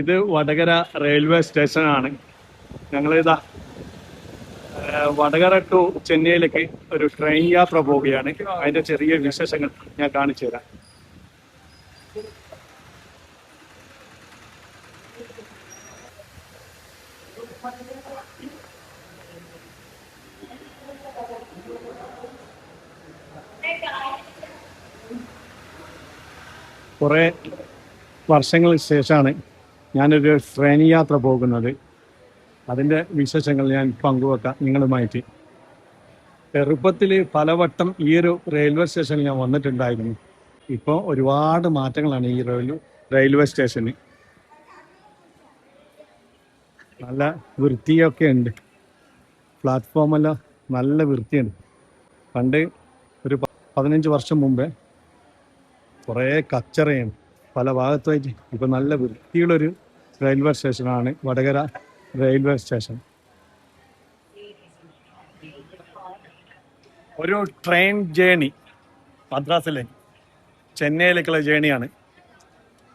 ഇത് വടകര റെയിൽവേ സ്റ്റേഷനാണ്. ഞങ്ങളിതാ വടകര ടു ചെന്നൈയിലേക്ക് ഒരു ട്രെയിൻ യാത്ര പോവുകയാണ്. അതിന്റെ ചെറിയ വിശേഷങ്ങൾ ഞാൻ കാണിച്ചു തരാം. കുറേ വർഷങ്ങൾക്ക് ശേഷമാണ് ഞാനൊരു ട്രെയിൻ യാത്ര പോകുന്നത്. അതിൻ്റെ വിശേഷങ്ങൾ ഞാൻ പങ്കുവെക്കാം നിങ്ങളുമായിട്ട്. ചെറുപ്പത്തിൽ പലവട്ടം ഈ ഒരു റെയിൽവേ സ്റ്റേഷനിൽ ഞാൻ വന്നിട്ടുണ്ടായിരുന്നു. ഇപ്പോൾ ഒരുപാട് മാറ്റങ്ങളാണ് ഈ റെയിൽവേ സ്റ്റേഷന്. നല്ല വൃത്തിയൊക്കെ ഉണ്ട്. പ്ലാറ്റ്ഫോമെല്ലാം നല്ല വൃത്തിയുണ്ട്. പണ്ട് ഒരു 15 വർഷം മുമ്പേ കുറേ കച്ചറയാണ് പല ഭാഗത്തുമായിട്ട്. ഇപ്പം നല്ല വൃത്തിയുള്ളൊരു റെയിൽവേ സ്റ്റേഷനാണ് വടകര റെയിൽവേ സ്റ്റേഷൻ. ഒരു ട്രെയിൻ ജേണി മദ്രാസിലേക്ക് ചെന്നൈയിലേക്കുള്ള ജേണിയാണ്.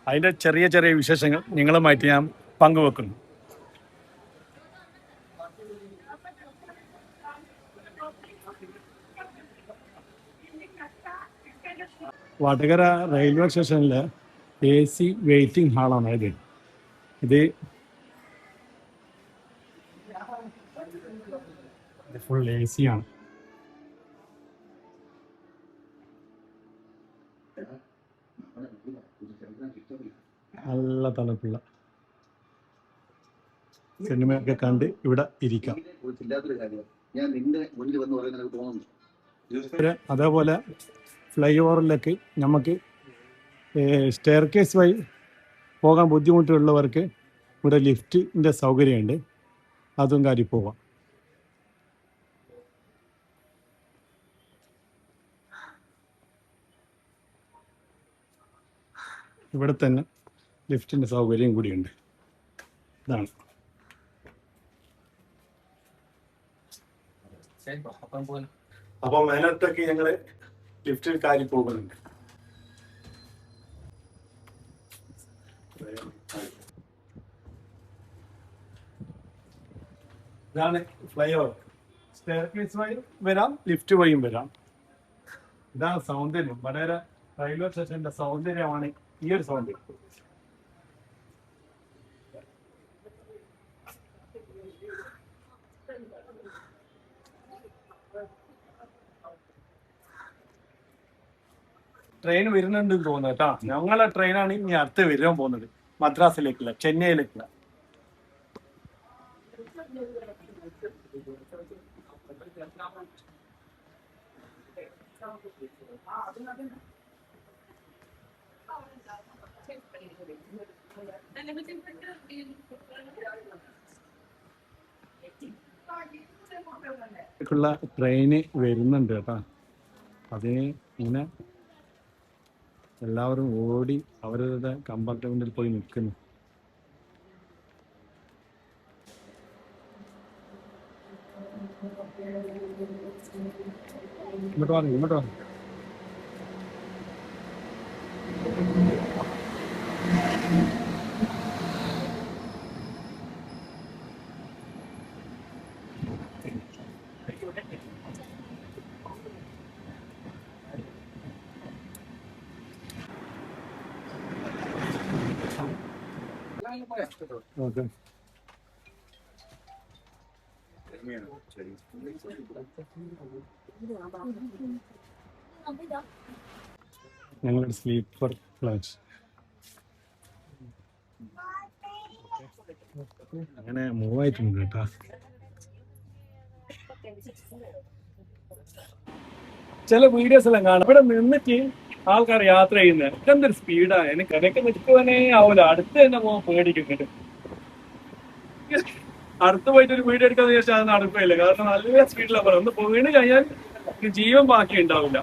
അതിൻ്റെ ചെറിയ ചെറിയ വിശേഷങ്ങൾ നിങ്ങളുമായിട്ട് ഞാൻ പങ്കുവെക്കുന്നു. വടകര റെയിൽവേ സ്റ്റേഷനിലെ AC വെയിറ്റിംഗ് ഹാളാണ് ഇത് ഫുൾ AC ആണ്. നല്ല തണുപ്പുള്ള സിനിമയൊക്കെ കണ്ട് ഇവിടെ ഇരിക്കാം. അതേപോലെ ഫ്ലൈ ഓവറിലേക്ക് നമുക്ക് സ്റ്റെയർ കേസ് വഴി പോകാൻ ബുദ്ധിമുട്ടുള്ളവർക്ക് ഇവിടെ ലിഫ്റ്റിൻ്റെ സൗകര്യമുണ്ട്. അതും കാര്യം പോവാം. ഇവിടെ തന്നെ ലിഫ്റ്റിൻ്റെ സൗകര്യം കൂടിയുണ്ട്. ഇതാണ്. അപ്പോൾ മേലോട്ടൊക്കെ ഞങ്ങൾ ലിഫ്റ്റിൽ കയറി പോകുന്നുണ്ട്. ഇതാണ് ഫ്ലൈ ഓവർ. സ്റ്റെയർകേസ് വഴിയും വരാം, ലിഫ്റ്റ് വഴിയും വരാം. ഇതാണ് സൗന്ദര്യം. വടകര റെയിൽവേ സ്റ്റേഷന്റെ സൗന്ദര്യമാണ് ഈ ഒരു സൗന്ദര്യം. ട്രെയിൻ വരുന്നുണ്ടെന്ന് തോന്നുന്നു കേട്ടോ. ഞങ്ങളെ ട്രെയിനാണ് ഇനി അടുത്ത് വരാൻ പോകുന്നത്, മദ്രാസിലേക്കുള്ള, ചെന്നൈയിലേക്കുള്ള. ട്രെയിന് വരുന്നുണ്ട് കേട്ടോ. അതിന് ഇങ്ങനെ എല്ലാവരും ഓടി അവരുടെ കമ്പാർട്ട്മെന്റിൽ പോയി നിൽക്കുന്നു. ഇങ്ങോട്ട് വാങ്ങി, ഇങ്ങോട്ട് വാങ്ങി. ഓക്കെ, ഞങ്ങളുടെ സ്ലീപ്പർ ക്ലാസ് അങ്ങനെ മൂവ് ആയിട്ടുണ്ട് കേട്ടോ. ചില വീഡിയോസ് എല്ലാം കാണാം, ഇവിടെ നിന്നിട്ട് ആൾക്കാർ യാത്ര ചെയ്യുന്നത്. എന്തൊരു സ്പീഡാണ്. എനിക്ക് നിൽക്കുവാനേ ആവൂല. അടുത്ത് തന്നെ പോകാൻ പേടിക്കുന്നുണ്ട്. അടുത്ത് പോയിട്ട് ഒരു വീഡിയോ എടുക്കാന്ന് ചോദിച്ചാൽ അത് നടക്കുകയില്ല. കാരണം നല്ല സ്പീഡിലാണ് പറയുന്നത്. ഒന്ന് വീണ് കഴിഞ്ഞാൽ ജീവൻ ബാക്കി ഉണ്ടാവില്ല.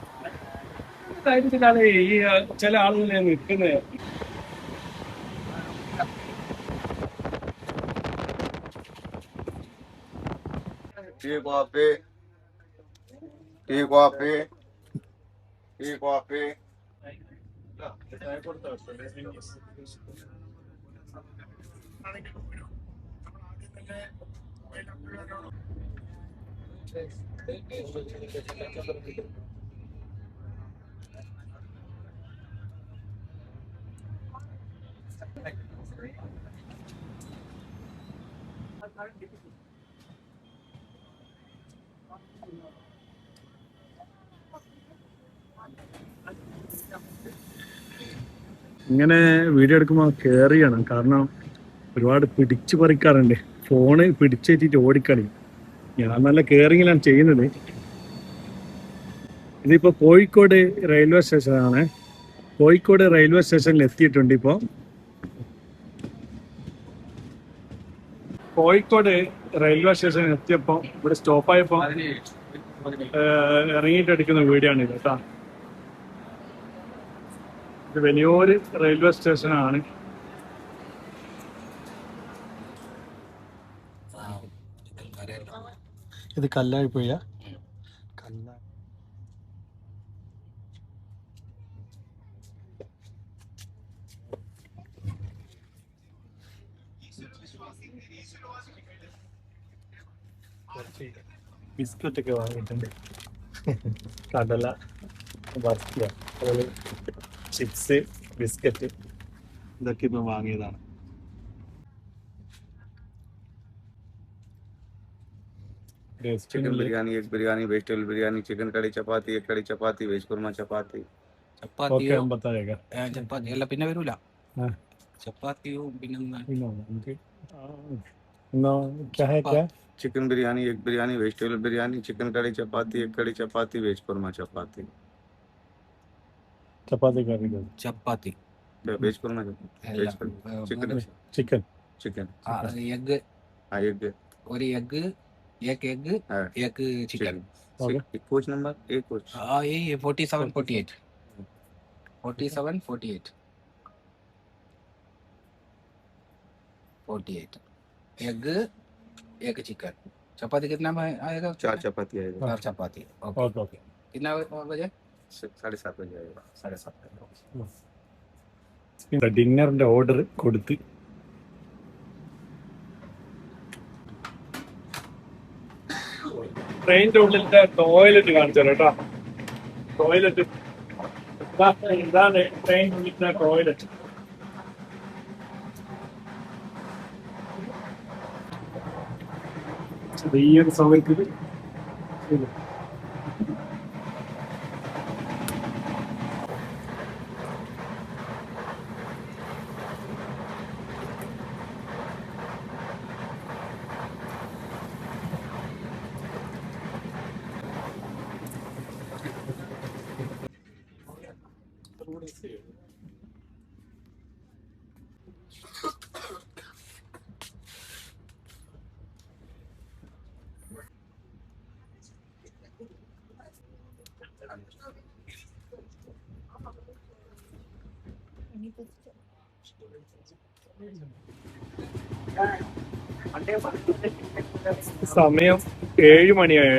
കാര്യത്തിലാണ് ഈ ചില ആളുകൾ നിൽക്കുന്നത്. ഇങ്ങനെ വീഡിയോ എടുക്കുമ്പോൾ കയറിയാണ്, കാരണം ഒരുപാട് പിടിച്ചു പറിക്കാറുണ്ട്. ഫോണ് പിടിച്ചേറ്റിട്ട് ഓടിക്കളി. ഞാൻ നല്ല കെയറിങ്ങിലാണ് ചെയ്യുന്നത്. ഇതിപ്പോ കോഴിക്കോട് റെയിൽവേ സ്റ്റേഷനാണ്. കോഴിക്കോട് റെയിൽവേ സ്റ്റേഷനിൽ എത്തിയിട്ടുണ്ട്. ഇപ്പോൾ കോഴിക്കോട് റെയിൽവേ സ്റ്റേഷനിൽ എത്തിയപ്പോൾ ഇവിടെ സ്റ്റോപ്പായപ്പോൾ ഇറങ്ങിയിട്ട് എടുക്കുന്ന വീഡിയോ ആണ് ഇത് കേട്ടോ. ഇത് വലിയൊരു റെയിൽവേ സ്റ്റേഷനാണ്. ഇത് കല്ലായി പോയ കല്ല. ബിസ്ക്കറ്റ് ഒക്കെ വാങ്ങിയിട്ടുണ്ട്. കടല, ബർഫിയ, അതുപോലെ ചിപ്സ്, ബിസ്ക്കറ്റ്, ഇതൊക്കെ ഇപ്പം വാങ്ങിയതാണ്. Chicken biryani, egg biryani, vegetable biryani, chicken curry chapati, एक कड़ी चपाती, वेज कुरमा चपाती. ഓക്കെ बताएगा. ചപ്പാത്തി അല്ല പിന്നെ വരൂല. ആ. ചപ്പാത്തിയും പിന്നെ क्या है क्या? Chicken biryani, egg biryani, vegetable biryani, chicken curry chapati, एक कड़ी चपाती, वेज कुरमा चपाती. ചപ്പാത്തി കറി, chapati veg kurma veg chicken chicken, chicken egg, egg ഒരു egg, egg egg chicken. Coach number एक कोच 47 48 47 48 48 एग एक चिकन. चपाती कितना आएगा? 4 चपाती आएगा. 4 चपाती. Okay okay. कितना बजे? 7:30 बजे आएगा. 7:30. ഡിന്നറിന്റെ ഓർഡർ കൊടുത്ത് ട്രെയിനിന്റെ ഉള്ളിലത്തെ ടോയ്ലറ്റ് കാണിച്ചു കേട്ടോ. ടോയ്ലറ്റ് ഇതാണ് ട്രെയിനിന്റെ ഉള്ളിലത്തെ ടോയ്ലറ്റ്. ചെറിയൊരു സൗകര്യത്തിൽ സമയം 7 മണിയായ.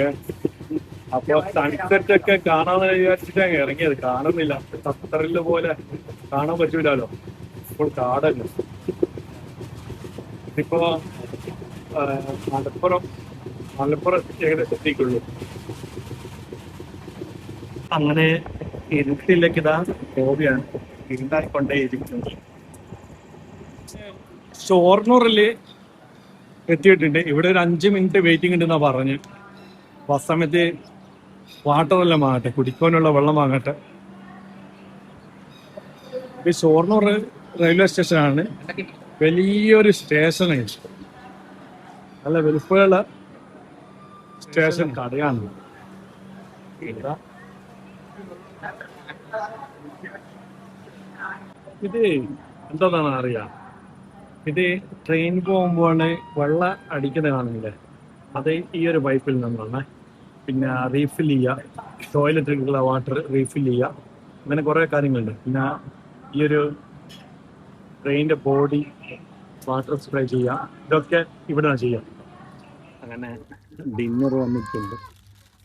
അപ്പൊ സൺസെറ്റ് ഒക്കെ കാണാന്ന് വിചാരിച്ചിട്ടാണ് ഇറങ്ങിയത്. കാണുന്നില്ല, ഖത്തറിലെ പോലെ കാണാൻ പറ്റൂലോ, ഇപ്പോൾ കാടല്ല. ഇപ്പോ മലപ്പുറം ഏകദേശം എത്തിക്കുള്ളൂ. അങ്ങനെ ഇരുട്ടിലേക്ക് ഇതാ പോവുകയാണ്. ഇരുണ്ടായിക്കൊണ്ടേയിരിക്കുന്നത്. ഷൊർണൂറില് എത്തിയിട്ടുണ്ട്. ഇവിടെ ഒരു 5 മിനിറ്റ് വെയിറ്റിംഗ് ഉണ്ടെന്നാ പറഞ്ഞ്. ആ സമയത്ത് വാട്ടറെല്ലാം വാങ്ങട്ടെ, കുടിക്കാനുള്ള വെള്ളം വാങ്ങട്ടെ. ഇത് ഷൊർണൂർ റെയിൽവേ സ്റ്റേഷനാണ്. വലിയൊരു സ്റ്റേഷനാണ്, നല്ല വലുപ്പമുള്ള സ്റ്റേഷൻ. കടയാണ് ഇത്. എന്താണെന്ന് അറിയാം, ഇത് ട്രെയിൻ പോകുമ്പോഴാണ് വെള്ളം അടിക്കുന്നത് കാണുന്നില്ലേ, അത് ഈ ഒരു പൈപ്പിൽ നിന്നാണ്. പിന്നെ റീഫിൽ ചെയ്യുക, ടോയ്ലറ്റിലുള്ള വാട്ടർ റീഫിൽ ചെയ്യുക, അങ്ങനെ കുറേ കാര്യങ്ങളുണ്ട്. പിന്നെ ഈ ഒരു ട്രെയിനിൻ്റെ ബോഡി വാട്ടർ സ്പ്രേ ചെയ്യുക, ഇതൊക്കെ ഇവിടെ ചെയ്യാം. അങ്ങനെ ഡിന്നർ വന്നിട്ടുണ്ട്.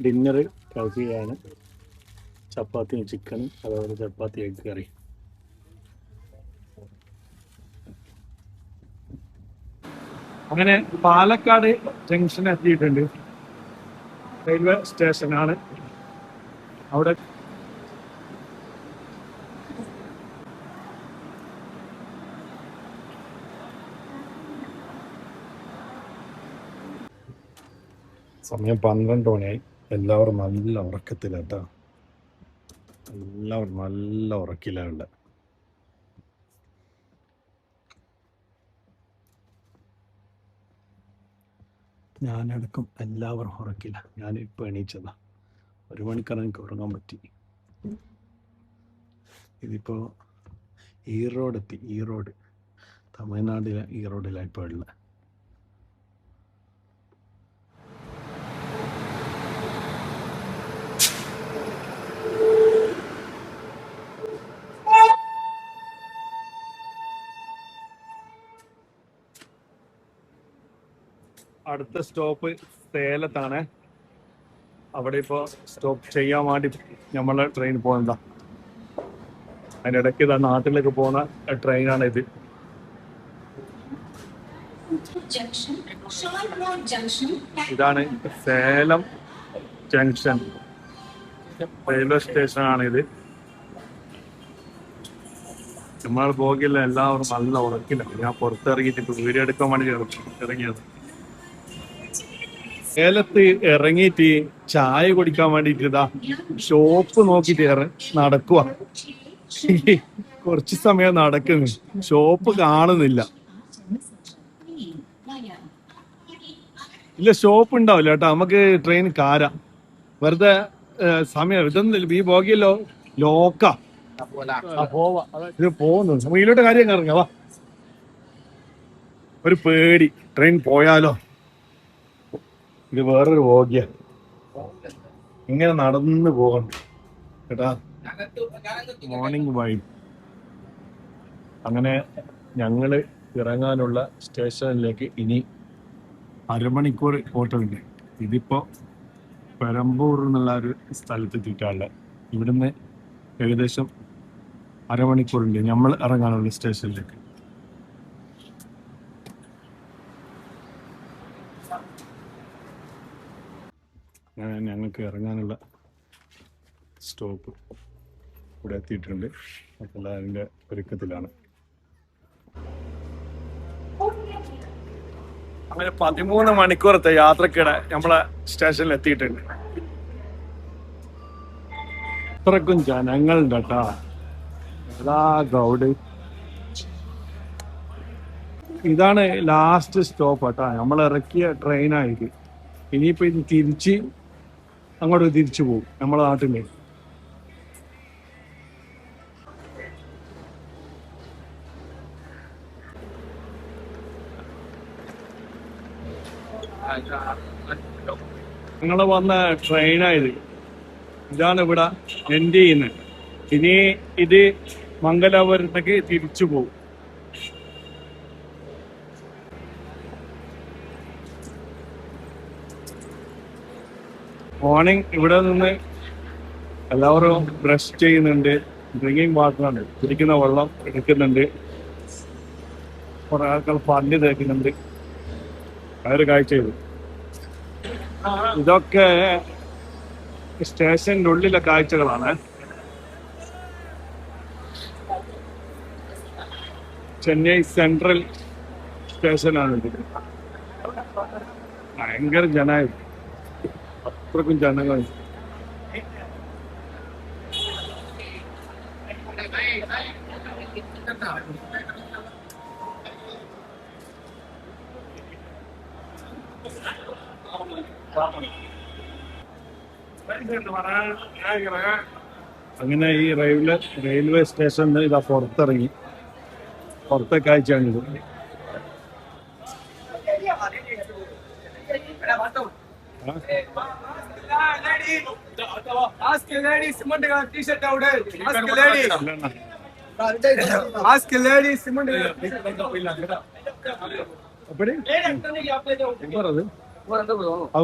ഡിന്നർ കഴിക്കുകയാണ്. ചപ്പാത്തിയും ചിക്കനും, അതുപോലെ ചപ്പാത്തി എഗ് കറി. അങ്ങനെ പാലക്കാട് ജംഗ്ഷൻ എത്തിയിട്ടുണ്ട്. റെയിൽവേ സ്റ്റേഷനാണ്. അവിടെ സമയം 12 മണിയായി. എല്ലാവരും നല്ല ഉറക്കത്തിലാട്ടോ. എല്ലാവരും നല്ല ഉറക്കിലാണ്. ഞാനടക്കം എല്ലാവരും ഉറക്കില്ല. ഞാനിപ്പോൾ എണീച്ചതാ. 1 മണിക്കാണ് എനിക്ക് ഉറങ്ങാൻ പറ്റി. ഇതിപ്പോൾ ഈറോഡ് എത്തി. ഈറോഡ്, തമിഴ്നാട്ടിലെ ഈറോഡിലാണ് ഇപ്പോൾ ഉള്ളത്. അടുത്ത സ്റ്റോപ്പ് സേലത്താണ്. അവിടെ ഇപ്പോൾ സ്റ്റോപ്പ് ചെയ്യാൻ വേണ്ടി നമ്മളെ ട്രെയിൻ പോകുന്നതാ. അതിൻ്റെ ഇടയ്ക്ക് ഇതാ നാട്ടിലേക്ക് പോകുന്ന ട്രെയിനാണ് ഇത്. ഇതാണ് സേലം ജംഗ്ഷൻ റെയിൽവേ സ്റ്റേഷനാണ് ഇത്. നമ്മൾ പോകില്ല, എല്ലാവരും നല്ല ഉറക്കില്ല. ഞാൻ പുറത്തിറങ്ങിയിട്ട് ഇപ്പോൾ വീഡിയോ എടുക്കാൻ വേണ്ടി ഇറങ്ങിയത്. സേലത്ത് ഇറങ്ങിയിട്ട് ചായ കുടിക്കാൻ വേണ്ടിയിട്ട് ഇതാ ഷോപ്പ് നോക്കിയിട്ട് നടക്കുക. കുറച്ച് സമയം നടക്കുന്നു, ഷോപ്പ് കാണുന്നില്ല. ഇല്ല, ഷോപ്പ് ഉണ്ടാവില്ല കേട്ടോ. നമുക്ക് ട്രെയിൻ കാര വെറുതെ സമയം ഇതൊന്നും ഈ പോകിയല്ലോ. ലോക്കാ ഇത് പോകുന്നു. നമ്മ ഇതിലോട്ട് കാര്യം ഇറങ്ങാം. വാ, ഒരു പേടി ട്രെയിൻ പോയാലോ. ഇത് വേറൊരു ബോഗ്യ. ഇങ്ങനെ നടന്ന് പോകണ്ട കേട്ടാ. Morning vibe. അങ്ങനെ ഞങ്ങള് ഇറങ്ങാനുള്ള സ്റ്റേഷനിലേക്ക് ഇനി അരമണിക്കൂർ ഓട്ടമുണ്ട്. ഇതിപ്പോ പെരമ്പൂർ എന്നുള്ള ഒരു സ്ഥലത്ത് എത്തിയിട്ടാണ്. ഇവിടുന്ന് ഏകദേശം അരമണിക്കൂറുണ്ട് നമ്മൾ ഇറങ്ങാനുള്ള സ്റ്റേഷനിലേക്ക്. അങ്ങനെ ഞങ്ങൾക്ക് ഇറങ്ങാനുള്ള സ്റ്റോപ്പ് ഇവിടെ എത്തിയിട്ടുണ്ട്. അപ്പോൾ അതിൻ്റെ ഒരുക്കത്തിലാണ്. അങ്ങനെ 13 മണിക്കൂറത്തെ യാത്രക്കിടെ നമ്മളെ സ്റ്റേഷനിൽ എത്തിയിട്ടുണ്ട്. ഇത്രക്കും ജനങ്ങളുണ്ട് കേട്ടാ. ഏതാ ക്രൗഡ്. ഇതാണ് ലാസ്റ്റ് സ്റ്റോപ്പ് കേട്ടാ. നമ്മൾ ഇറക്കിയ ട്രെയിനായിരിക്കും. ഇനിയിപ്പോൾ ഇത് തിരിച്ച് അങ്ങോട്ട് തിരിച്ചു പോകും നമ്മളെ നാട്ടിലേക്ക്. ഞങ്ങൾ വന്ന ട്രെയിനായത്. ഇതാണ് ഇവിടെ എൻഡ് ചെയ്യുന്നത്. ഇനി ഇത് മംഗലാപുരത്തേക്ക് തിരിച്ചു പോകും. മോർണിംഗ് ഇവിടെ നിന്ന് എല്ലാവരും ബ്രഷ് ചെയ്യുന്നുണ്ട്. ഡ്രിങ്കിങ് വാട്ടറാണ്, കുടിക്കുന്ന വെള്ളം എടുക്കുന്നുണ്ട്. കുറെ ആൾക്കാർ പല്ല് തേക്കുന്നുണ്ട്. അതൊരു കാഴ്ച ചെയ്തു. ഇതൊക്കെ സ്റ്റേഷൻ്റെ ഉള്ളിലെ കാഴ്ചകളാണ്. ചെന്നൈ സെൻട്രൽ സ്റ്റേഷനാണിത്. ഭയങ്കര ജനമായിരുന്നു. അത്രക്കും ജനങ്ങൾ. അങ്ങനെ ഈ റെയിൽവേ സ്റ്റേഷനിൽ ഇതാ പുറത്തിറങ്ങി. പുറത്തെ കാഴ്ചയാണിത്.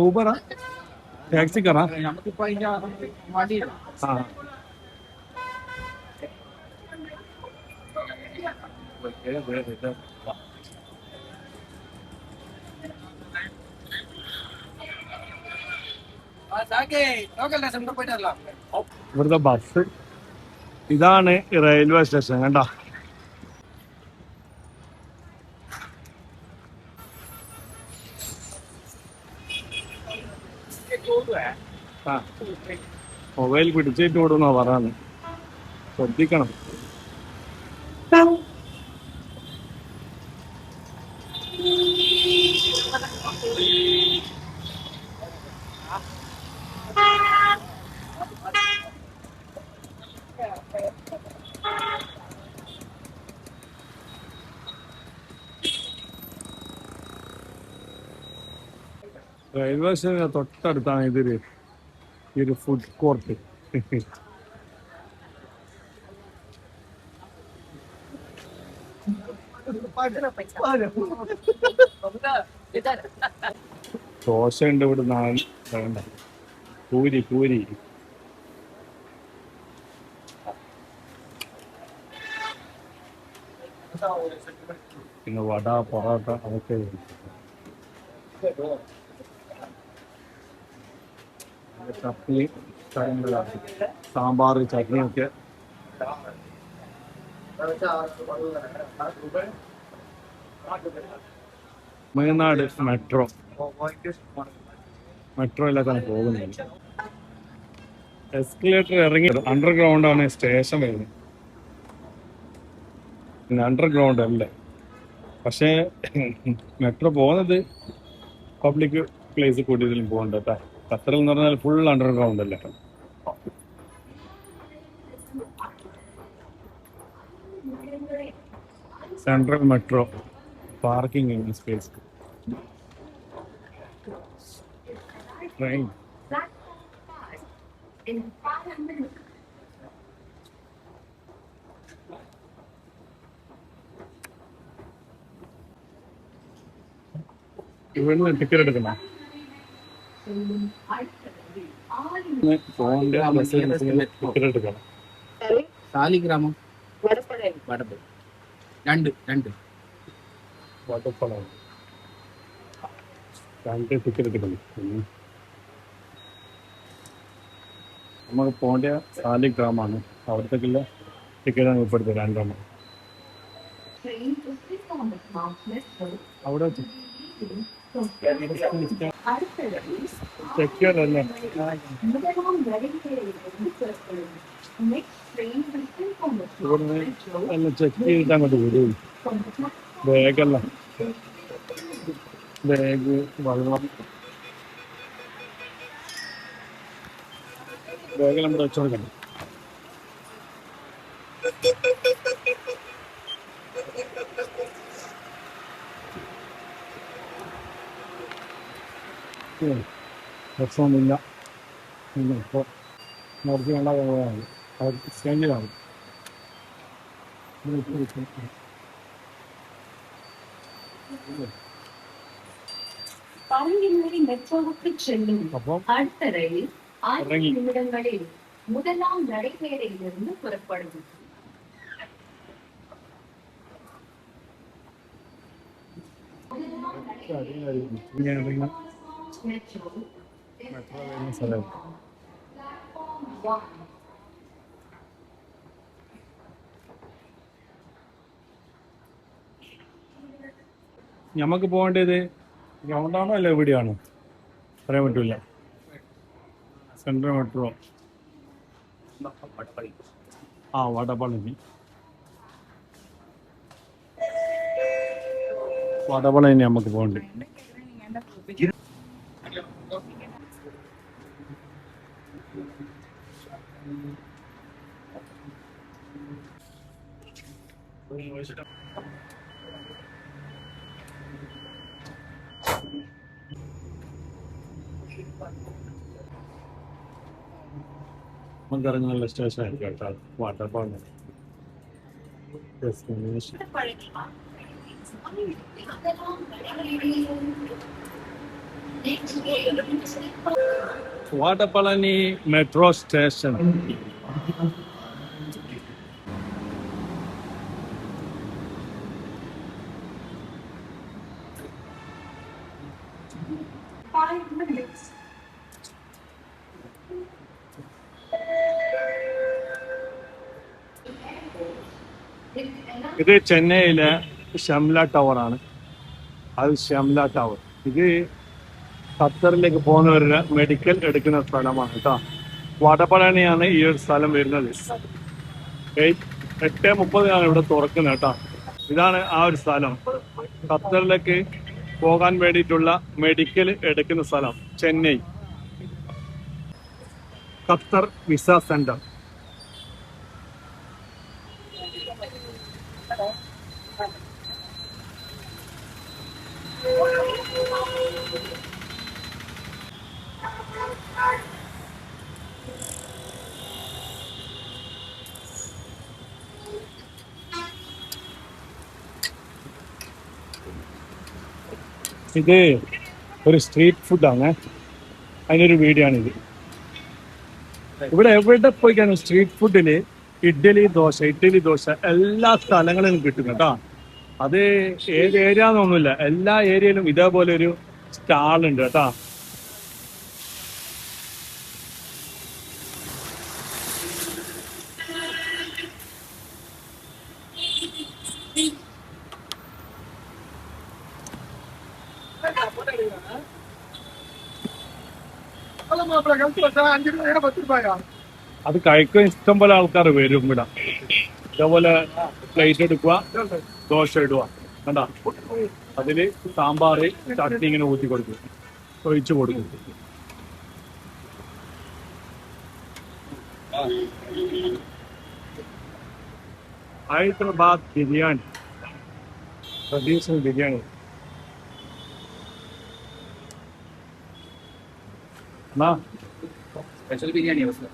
ഊബറാ ടാക്സി കറാ. ഇവിടുത്തെ ബസ് ഇതാണ് റെയിൽവേ സ്റ്റേഷൻ കണ്ട. ആ മൊബൈൽ പിടിച്ചിട്ട് വിടുന്നാ പറയാന്ന്, ശ്രദ്ധിക്കണം. റെയിൽവേ സ്റ്റേഷൻ തൊട്ടടുത്താണ് ഈ ഒരു ഫുഡ് കോർട്ട്. ദോശ ഉണ്ട് ഇവിടെ, വേണ്ട പൂരി പിന്നെ വട പൊറോട്ട അതൊക്കെ. ചട്നി സാമ്പാർ ചട്നിയൊക്കെ. തമിഴ്നാട് മെട്രോയിലേക്കാണ് പോകുന്നത്. എസ്കലേറ്റർ ഇറങ്ങി അണ്ടർഗ്രൗണ്ട് ആണ് സ്റ്റേഷൻ വരുന്നത്. പിന്നെ അണ്ടർഗ്രൗണ്ട് അല്ലേ, പക്ഷേ മെട്രോ പോകുന്നത് പബ്ലിക് പ്ലേസ് കൂടുതലും പോകണ്ട കേട്ടോ. ഖത്തറിൽ എന്ന് പറഞ്ഞാൽ ഫുൾ അണ്ടർഗ്രൗണ്ട് അല്ലേ. Central metro parking space. Train ഇവിടുന്ന് ടിക്കറ്റ് എടുക്കണം. ടിക്കറ്റ് എടുക്കണം. സാലിഗ്രാമം വടപ്പ് രണ്ട് വടപ്പള രണ്ട് ടിക്കറ്റ് എടുക്കണം. നമുക്ക് പോകേണ്ട സാലിഗ്രാമാണ്. അവിടത്തേക്കുള്ള ടിക്കറ്റാണ് ഇപ്പോഴത്തെ രണ്ടെണ്ണം. അവിടെ സെക്യൂർ അല്ലേ, ഇവിടുന്ന് എല്ലാം ചെക്ക് ചെയ്തിട്ട് അങ്ങോട്ട് വിടും. ബാഗെല്ലാം, ബാഗ്, വെള്ളം, ബാഗെല്ലാം ഇവിടെ വെച്ച് കൊടുക്കണം. പ്രശ്നമൊന്നുമില്ല. ഇപ്പോൾ നോക്കി വേണ്ട പോകാനാണ് അവർക്ക് സ്കാനിലാണ്. മെട്രോவுக்கு செல்லும் അപ്പം அடுத்த ரயில் 5 ഇറങ്ങി. நிமிடங்களில் முதலாம் நடைமேடையிலிருந்து புறப்படும். ഇങ്ങനെ ഇറങ്ങി മെട്രോ മെട്രോ വരുന്ന സ്ഥലം. നമുക്ക് പോകേണ്ടത് ഗ്രൗണ്ടാണോ അല്ല എവിടെയാണോ പറയാൻ പറ്റില്ല. സെൻട്രൽ മെട്രോ ആ വടപളനി. വടപളനി നമുക്ക് പോകണ്ടേ. നമുക്കിറങ്ങുന്നുള്ള സ്റ്റേഷൻ ആയിരിക്കും കേട്ടോ waterfall destination. Vadapalani metro station. ഇത് ചെന്നൈയിലെ ഷംല ടവർ ആണ്. അത് ഷംല ടവർ. ഇത് ഖത്തറിലേക്ക് പോകുന്നവരുടെ മെഡിക്കൽ എടുക്കുന്ന സ്ഥലമാണ് കേട്ടോ. വടപഴനിയാണ് ഈ ഒരു സ്ഥലം വരുന്നത്. 8:30 ഇവിടെ തുറക്കുന്നത് കേട്ടോ. ഇതാണ് ആ ഒരു സ്ഥലം. ഖത്തറിലേക്ക് പോകാൻ വേണ്ടിയിട്ടുള്ള മെഡിക്കൽ എടുക്കുന്ന സ്ഥലം ചെന്നൈ ഖത്തർ വിസ സെന്റർ. ഇത് ഒരു സ്ട്രീറ്റ് ഫുഡാണ്. അതിനൊരു വീഡിയോ ആണിത്. ഇവിടെ എവിടെ പോയി കഴിഞ്ഞാൽ സ്ട്രീറ്റ് ഫുഡില് ഇഡ്ഡലി ദോശ എല്ലാ സ്ഥലങ്ങളിലും കിട്ടും കേട്ടോ. അത് ഏത് ഏരിയ എന്നൊന്നുമില്ല, എല്ലാ ഏരിയയിലും ഇതേപോലെ ഒരു സ്റ്റാൾ ഉണ്ട് കേട്ടോ. അത് കഴിക്കാൻ ഇഷ്ടം പോലെ ആൾക്കാർ വരും ഇവിടെ. ഇതേപോലെ പ്ലേറ്റ് എടുക്കുക, ദോശ ഇടുക കണ്ടാ. അതില് സാമ്പാറ് ചട്നി ഇങ്ങനെ ഊറ്റി കൊടുക്കും, ഒഴിച്ചു കൊടുക്കും. ഹൈദരാബാദ് ബിരിയാണി, ട്രഡീഷണൽ ബിരിയാണി. स्पेशल बिरयानी है उसका.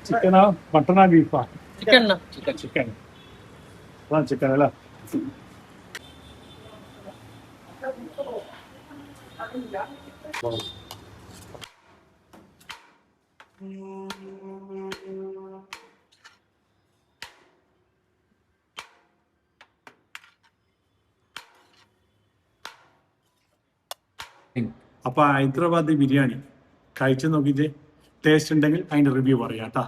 ചിക്കനാ മട്ടനാ ബീഫാ? चिकन ना चिकन ചിക്കൻ. അതാണ് ചിക്കൻ അല്ലേ? അപ്പൊ ഹൈദരാബാദ് ബിരിയാണി കഴിച്ചു നോക്കിയിട്ട് ടേസ്റ്റ് ഉണ്ടെങ്കിൽ അതിന്റെ റിവ്യൂ പറയാം കേട്ടാ.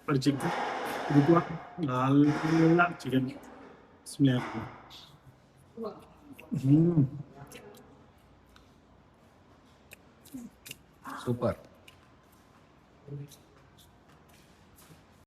ഒരു ചിക്കൻ എടുക്കുക, നല്ല ചിക്കൻ. सुपर.